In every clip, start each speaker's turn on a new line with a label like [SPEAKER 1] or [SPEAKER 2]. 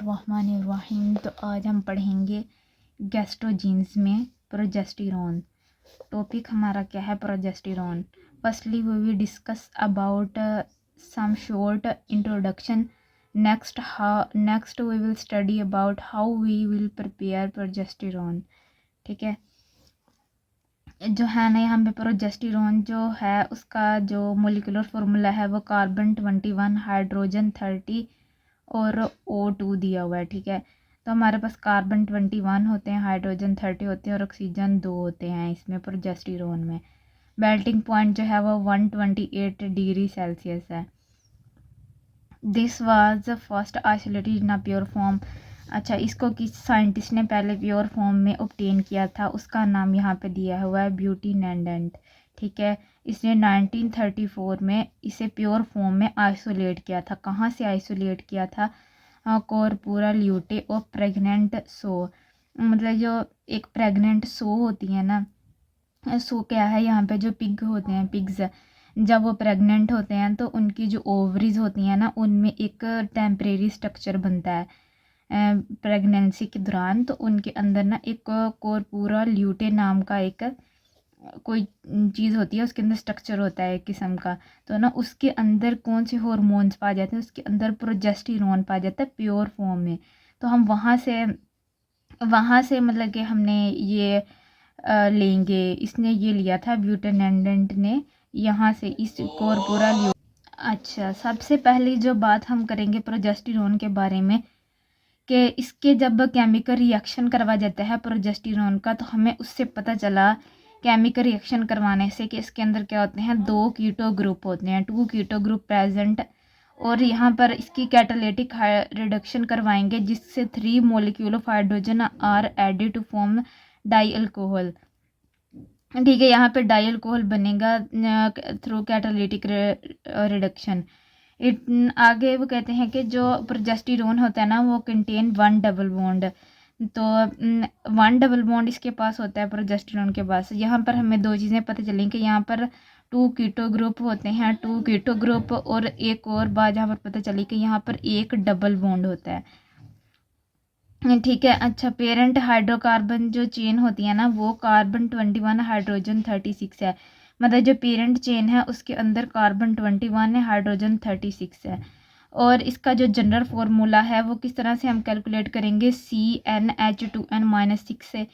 [SPEAKER 1] बिस्मिल्लाहिर्रहमानिर्रहीम। तो आज हम पढ़ेंगे गैस्ट्रोजीन्स में प्रोजेस्टेरोन। टॉपिक हमारा क्या है? Progesterone. Firstly we will discuss about some short introduction. Next we will study about how we will prepare progesterone. ठीक है, जो है ना यहाँ पे प्रोजेस्टेरोन जो है उसका जो मोलिकुलर फार्मूला है वो कार्बन 21, हाइड्रोजन 30 और O2 दिया हुआ है। ठीक है, तो हमारे पास कार्बन 21 होते हैं, हाइड्रोजन 30 होते हैं और ऑक्सीजन 2 होते हैं इसमें प्रोजेस्टेरोन में। मेल्टिंग पॉइंट जो है वो 128 डिग्री सेल्सियस है। This was first isolated in a pure form. अच्छा, इसको किस साइंटिस्ट ने पहले प्योर फॉर्म में ऑब्टेन किया था, उसका नाम यहाँ पे दिया हुआ है ब्यूटीनेंडेंट। ठीक है, इसने 1934 में इसे प्योर फॉर्म में आइसोलेट किया था। कहाँ से आइसोलेट किया था? कॉर्पोरा ल्यूटे और प्रेग्नेंट सो। मतलब जो एक प्रेग्नेंट सो होती है ना, सो क्या है, यहाँ पे जो पिग होते हैं, पिग्स जब वो प्रेग्नेंट होते हैं तो उनकी जो ओवरीज होती हैं ना, उनमें एक टेम्परेरी स्ट्रक्चर बनता है प्रेगनेंसी के दौरान। तो उनके अंदर ना एक कॉर्पोरा ल्यूटे नाम का एक कोई चीज़ होती है, उसके अंदर स्ट्रक्चर होता है एक किस्म का। तो ना उसके अंदर कौन से हॉर्मोन्स पाए जाते हैं? उसके अंदर प्रोजेस्टेरोन पाया जाता है प्योर फॉर्म में। तो हम वहाँ से मतलब कि हमने ये लेंगे, इसने ये लिया था ब्यूटेनेंडेंट ने यहाँ से इस कॉर्पोरा ल्यू। अच्छा, सबसे पहली जो बात हम करेंगे प्रोजेस्टेरोन के बारे में कि इसके जब केमिकल रिएक्शन करवा जाता है प्रोजेस्टेरोन का, तो हमें उससे पता चला केमिकल रिएक्शन करवाने से कि इसके अंदर क्या होते हैं, 2 कीटो ग्रुप होते हैं, 2 कीटो ग्रुप प्रेजेंट। और यहाँ पर इसकी कैटालिटिक रिडक्शन करवाएंगे जिससे 3 molecule of hydrogen are added to form di alcohol. ठीक है, यहाँ पे डाई अल्कोहल बनेगा थ्रू कैटालिटिक रिडक्शन। आगे वो कहते हैं कि जो प्रोजेस्टेरोन होता है ना वो कंटेन 1 डबल बॉन्ड। तो 1 डबल बॉन्ड इसके पास होता है प्रोजेस्टेरोन के पास। यहाँ पर हमें 2 चीज़ें पता चली कि यहाँ पर 2 कीटो ग्रुप होते हैं, 2 कीटो ग्रुप, और एक और बात यहाँ पर पता चली कि यहाँ पर एक डबल बॉन्ड होता है। ठीक है, अच्छा, पेरेंट हाइड्रोकार्बन जो चेन होती है ना वो कार्बन 21, हाइड्रोजन 36 है। मतलब जो पेरेंट चेन है उसके अंदर कार्बन 21 है, हाइड्रोजन 36 है। और इसका जो जनरल फार्मूला है वो किस तरह से हम कैलकुलेट करेंगे? CnH2n-6 से।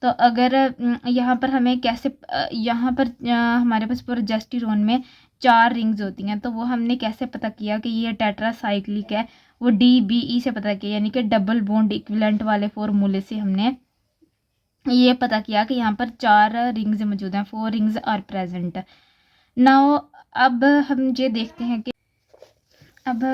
[SPEAKER 1] तो अगर यहाँ पर हमें कैसे यहाँ पर हमारे पास प्रोजेस्टेरोन में 4 रिंग्स होती हैं, तो वो हमने कैसे पता किया कि ये टेट्रासाइक्लिक है? वो DBE से पता किया, यानी कि डबल बॉन्ड इक्विवेलेंट वाले फॉर्मूले से हमने ये पता किया कि यहाँ पर 4 रिंग्स मौजूद हैं, 4 रिंग्स आर प्रेजेंट। नाउ अब हम ये देखते हैं कि अब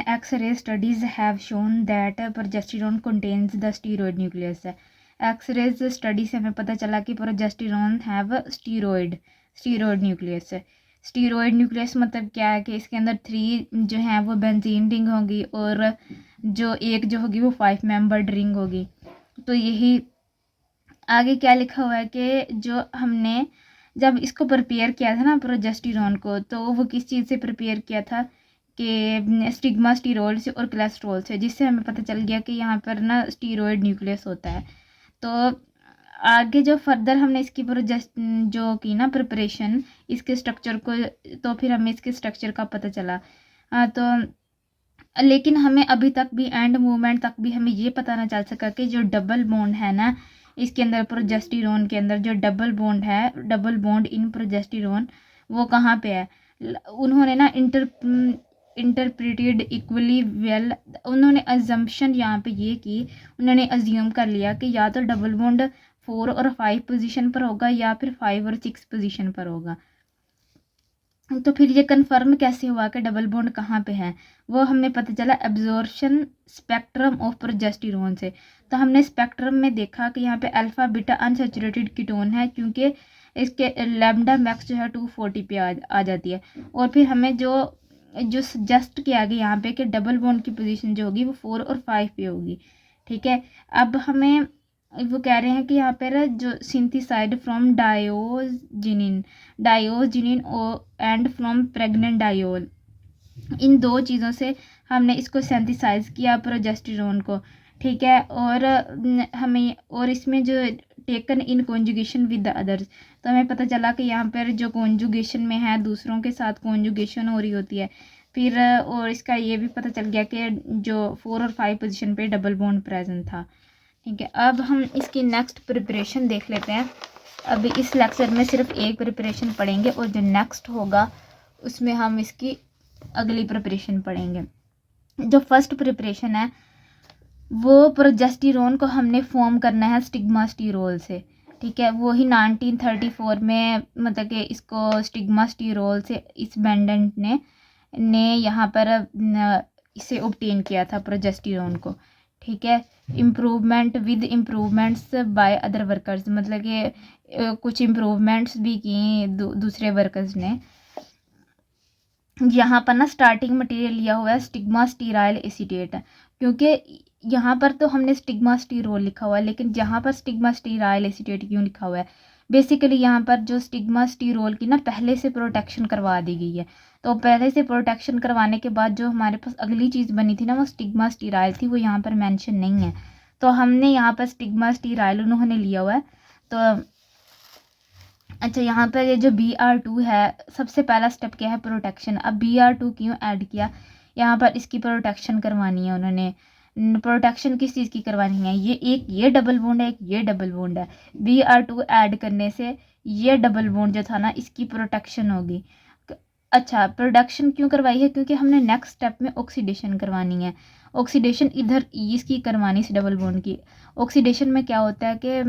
[SPEAKER 1] X ray studies have shown that progesterone contains the steroid nucleus. X rays study से हमें पता चला कि progesterone have steroid nucleus. Steroid nucleus मतलब क्या है कि इसके अंदर 3 जो है वो बेंजीन रिंग होगी और जो एक जो होगी वो 5 मेंबर्ड रिंग होगी। तो यही आगे क्या लिखा हुआ है कि जो हमने जब इसको प्रिपेयर किया था ना प्रोजेस्टेरोन को, तो वो किस चीज़ से प्रिपेयर किया था कि स्टिग्मा स्टीरोइड से और कोलेस्ट्रॉल से, जिससे हमें पता चल गया कि यहाँ पर ना स्टीरॉयड न्यूक्लियस होता है। तो आगे जो फर्दर हमने इसकी जो की ना प्रिपरेशन इसके स्ट्रक्चर को, तो फिर हमें इसके स्ट्रक्चर का पता चला। तो लेकिन हमें अभी तक भी एंड मूवमेंट तक भी हमें ये पता ना चल सका कि जो डबल बॉन्ड है ना इसके अंदर प्रोजेस्टेरोन के अंदर, जो डबल बॉन्ड है, डबल बॉन्ड इन प्रोजेस्टेरोन, वो कहाँ पे है। उन्होंने ना इंटरप्रेटेड इक्वली वेल, उन्होंने अजम्पशन यहाँ पे ये की, उन्होंने अज्यूम कर लिया कि या तो डबल बॉन्ड 4 और 5 पोजीशन पर होगा या फिर 5 और 6 पोजीशन पर होगा। तो फिर ये कन्फर्म कैसे हुआ कि डबल बॉन्ड कहाँ पे है? वो हमें पता चला एब्जॉर्प्शन स्पेक्ट्रम ऑफ प्रोजेस्टेरोन से। तो हमने स्पेक्ट्रम में देखा कि यहाँ पे अल्फा बीटा अनसैचुरेटेड कीटोन है, क्योंकि इसके लैम्डा मैक्स जो है 240 पे आ जाती है। और फिर हमें जो सजेस्ट किया गया यहाँ पे कि डबल बॉन्ड की पोजीशन जो होगी वो 4 और 5 पे होगी। ठीक है, अब हमें वो कह रहे हैं कि यहाँ पर जो synthesized from diosgenin and from pregnanediol, इन 2 चीज़ों से हमने इसको सिंथेसाइज किया प्रोजेस्टेरोन को, ठीक है। और हमें और इसमें जो taken in conjugation with the others, तो हमें पता चला कि यहाँ पर जो कॉन्जुगेशन में है दूसरों के साथ कॉन्जुगेशन हो रही होती है। फिर और इसका ये भी पता चल गया कि जो 4 और 5 पोजीशन पे डबल बॉन्ड प्रेजेंट था, ठीक है। अब हम इसकी नेक्स्ट प्रिपरेशन देख लेते हैं। अभी इस लेक्चर में सिर्फ एक प्रिपरेशन पढ़ेंगे और जो नेक्स्ट होगा उसमें हम इसकी अगली प्रिपरेशन पढ़ेंगे। जो फर्स्ट प्रिपरेशन है वो प्रोजेस्टेरोन को हमने फॉर्म करना है स्टिग्मास्टिरोल से, ठीक है। वो ही 1934 में मतलब कि इसको स्टिग्मास्टिरोल से इस बेंडेंट ने यहाँ पर इसे ऑब्टेन किया था प्रोजेस्टेरोन को, ठीक है। Improvement with improvements by other workers, मतलब कि कुछ इम्प्रूवमेंट्स भी की दूसरे वर्कर्स ने। यहाँ पर ना स्टार्टिंग मटेरियल लिया हुआ है स्टिग्मास्टिराइल एसीटेट, क्योंकि यहाँ पर तो हमने स्टिग्मास्टिरोल लिखा हुआ है, लेकिन जहाँ पर स्टिग्मास्टिराइल एसीटेट क्यों लिखा हुआ है, बेसिकली यहाँ पर जो स्टिग्मास्टिरोल की ना पहले से प्रोटेक्शन करवा दी गई है। तो पहले से प्रोटेक्शन करवाने के बाद जो हमारे पास अगली चीज़ बनी थी ना वो स्टिग्मास्टिराइल थी, वो यहाँ पर मेंशन नहीं है। तो हमने यहाँ पर स्टिग्मास्टिराइल उन्होंने लिया हुआ है। तो अच्छा, यहाँ पर ये जो BR2 है, सबसे पहला स्टेप क्या है, प्रोटेक्शन। अब BR2 क्यों ऐड किया, यहाँ पर इसकी प्रोटेक्शन करवानी है उन्होंने। प्रोटेक्शन किस चीज़ की करवानी है, ये डबल बॉन्ड है, एक ये डबल बॉन्ड है। BR2 ऐड करने से ये डबल बॉन्ड जो था ना इसकी प्रोटेक्शन होगी। अच्छा, प्रोडक्शन क्यों करवाई है, क्योंकि हमने नेक्स्ट स्टेप में ऑक्सीडेशन करवानी है। ऑक्सीडेशन इधर इसकी करवानी इस डबल बॉन्ड की। ऑक्सीडेशन में क्या होता है कि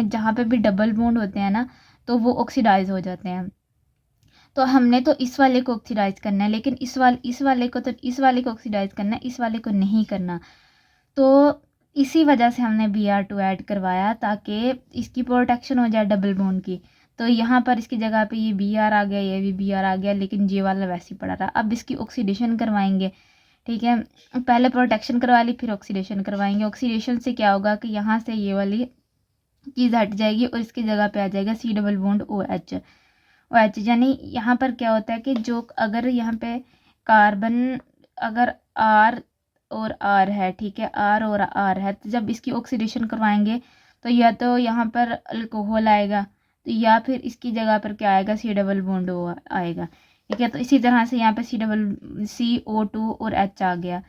[SPEAKER 1] जहाँ पे भी डबल बॉन्ड होते हैं ना तो वो ऑक्सीडाइज हो जाते हैं। तो हमने तो इस वाले को ऑक्सीडाइज करना है, लेकिन इस वाले को ऑक्सीडाइज करना है, इस वाले को नहीं करना। तो इसी वजह से हमने BR2 ऐड करवाया ताकि इसकी प्रोटेक्शन हो जाए डबल बॉन्ड की। तो यहाँ पर इसकी जगह पे ये BR आ गया, ये भी BR आ गया, लेकिन ये वाला वैसे ही पड़ा रहा। अब इसकी ऑक्सीडेशन करवाएंगे, ठीक है। पहले प्रोटेक्शन करवा ली, फिर ऑक्सीडेशन करवाएंगे। ऑक्सीडेशन से क्या होगा कि यहाँ से ये वाली चीज़ हट जाएगी और इसकी जगह पे आ जाएगा C डबल बॉन्ड OH। यानी यहाँ पर क्या होता है कि जो अगर यहाँ पे कार्बन अगर R और R है, ठीक है, R और R है, तो जब इसकी ऑक्सीडेशन करवाएंगे तो या तो यहाँ पर अल्कोहल आएगा, तो या फिर इसकी जगह पर क्या आएगा, C डबल बॉन्ड O आएगा, ठीक है। तो इसी तरह से यहाँ पे CO2 और H आ गया,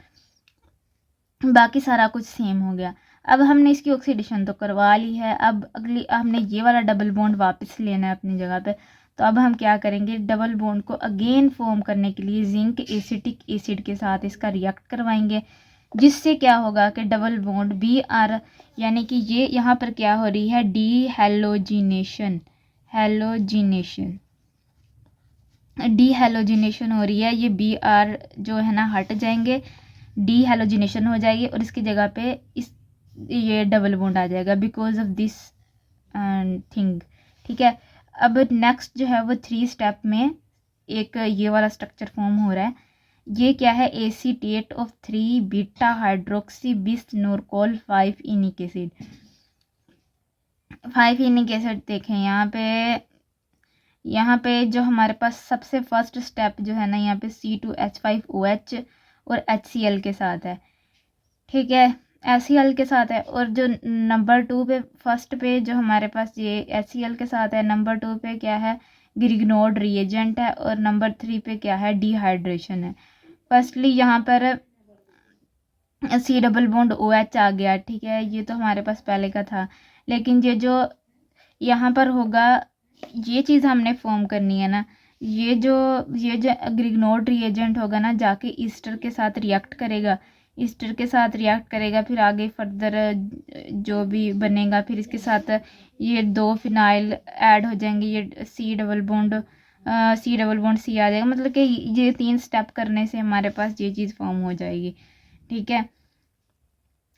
[SPEAKER 1] बाकी सारा कुछ सेम हो गया। अब हमने इसकी ऑक्सीडेशन तो करवा ली है, अब अगली हमने ये वाला डबल बॉन्ड वापस लेना है अपनी जगह पे। तो अब हम क्या करेंगे, डबल बॉन्ड को अगेन फॉर्म करने के लिए जिंक एसिटिक एसिड के साथ इसका रिएक्ट करवाएंगे, जिससे क्या होगा कि डबल बॉन्ड BR, यानी कि ये यहाँ पर क्या हो रही है, डीहेलोजिनेशन हो रही है। ये BR जो है ना हट जाएंगे, डीहेलोजिनेशन हो जाएगी और इसकी जगह पे ये डबल बॉन्ड आ जाएगा बिकॉज ऑफ दिस थिंग, ठीक है। अब नेक्स्ट जो है वो 3 स्टेप में एक ये वाला स्ट्रक्चर फॉर्म हो रहा है। ये क्या है, एसीटेट ऑफ 3 बीटा हाइड्रोक्सी बिस नोरकोल 5 इनिक एसिड। 5 इनिक एसिड देखें यहाँ पे जो हमारे पास सबसे फर्स्ट स्टेप जो है ना, यहाँ पे C2H5OH और HCl के साथ है, ठीक है, HCl के साथ है। और जो नंबर 2 पे फर्स्ट पे जो हमारे पास ये HCl के साथ है, नंबर 2 पे क्या है, ग्रिग्नोड रिएजेंट है, और नंबर 3 पे क्या है, डिहाइड्रेशन है। फर्स्टली यहाँ पर C डबल बॉन्ड OH आ गया, ठीक है, ये तो हमारे पास पहले का था। लेकिन ये जो यहाँ पर होगा, ये चीज़ हमने फॉर्म करनी है ना, ये जो ग्रिग्नोड रिएजेंट होगा ना, जाके ईस्टर के साथ रिएक्ट करेगा, फिर आगे फर्दर जो भी बनेगा, फिर इसके साथ ये 2 फिनाइल ऐड हो जाएंगे, ये C डबल बॉन्ड C आ जाएगा। मतलब कि ये 3 स्टेप करने से हमारे पास ये चीज़ फॉर्म हो जाएगी, ठीक है।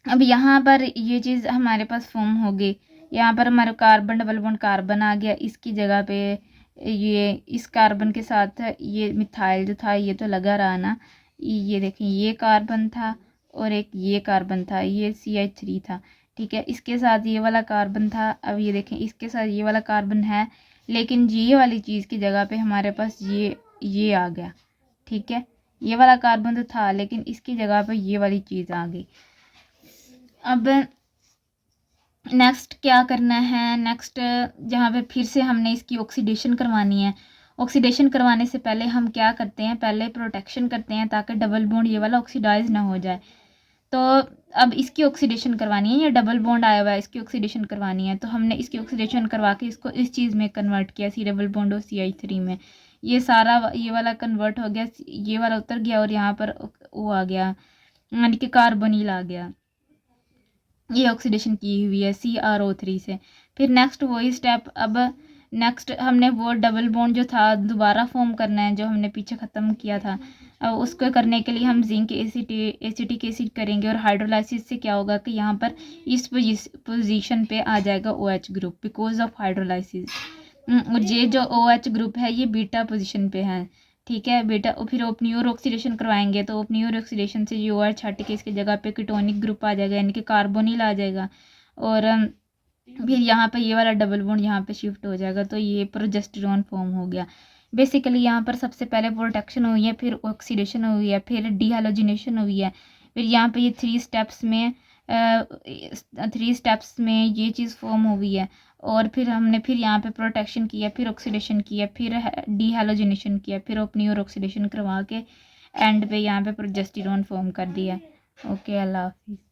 [SPEAKER 1] अब यहाँ पर ये चीज़ हमारे पास फॉर्म होगी, यहाँ पर हमारा कार्बन डबल बॉन्ड कार्बन आ गया, इसकी जगह पे ये इस कार्बन के साथ ये मिथाइल जो था ये तो लगा रहा ना, ये देखें, ये कार्बन था और एक ये कार्बन था, ये CH3 था, ठीक है। इसके साथ ये वाला कार्बन था, अब ये देखें इसके साथ ये वाला कार्बन है, लेकिन ये वाली चीज़ की जगह पे हमारे पास ये आ गया, ठीक है, ये वाला कार्बन तो था लेकिन इसकी जगह पे ये वाली चीज़ आ गई। अब नेक्स्ट क्या करना है, नेक्स्ट जहाँ पे फिर से हमने इसकी ऑक्सीडेशन करवानी है। ऑक्सीडेशन करवाने से पहले हम क्या करते हैं, पहले प्रोटेक्शन करते हैं ताकि डबल बॉन्ड ये वाला ऑक्सीडाइज ना हो जाए। तो अब इसकी ऑक्सीडेशन करवानी है, ये डबल बॉन्ड आया हुआ है, इसकी ऑक्सीडेशन करवानी है। तो हमने इसकी ऑक्सीडेशन करवा के इसको इस चीज़ में कन्वर्ट किया, सी डबल बॉन्ड और CH3 में। ये सारा ये वाला कन्वर्ट हो गया, ये वाला उतर गया और यहाँ पर वो आ गया, यानी कि कार्बोनिल आ गया। ये ऑक्सीडेशन की हुई है CrO3 से। फिर नेक्स्ट वही स्टेप, अब नेक्स्ट हमने वो डबल बॉन्ड जो था दोबारा फॉर्म करना है, जो हमने पीछे ख़त्म किया था। अब उसको करने के लिए हम जिंक एसिटिक एसिड करेंगे और हाइड्रोलाइसिस से क्या होगा कि यहाँ पर इस पोजीशन पे आ जाएगा OH group because of hydrolysis. और ये जो OH ग्रुप है ये बीटा पोजीशन पे है, ठीक है बेटा। और फिर ओपनियोर ऑक्सीडेशन करवाएंगे तो ओपनियोर ऑक्सीडेशन से जो OH हट के इसकी जगह पे कीटोनिक ग्रुप आ जाएगा, यानी कि कार्बोनिल आ जाएगा। और फिर यहाँ पे ये वाला डबल बॉन्ड यहाँ पे शिफ्ट हो जाएगा, तो ये प्रोजेस्टेरॉन फॉर्म हो गया। बेसिकली यहाँ पर सबसे पहले प्रोटेक्शन हुई है, फिर ऑक्सीडेशन हुई है, फिर डिहाइड्रोजनेशन हुई है, फिर यहाँ पे ये 3 स्टेप्स में ये चीज़ फॉर्म हुई है। और फिर हमने फिर यहाँ पे प्रोटेक्शन किया, फिर ऑक्सीडेशन किया, फिर डिहाइड्रोजनेशन किया, फिर अपनी और ऑक्सीडेशन करवा के एंड पे यहाँ पे प्रोजेस्टेरॉन फॉर्म कर दिया। ओके, अल्लाह हाफिज़।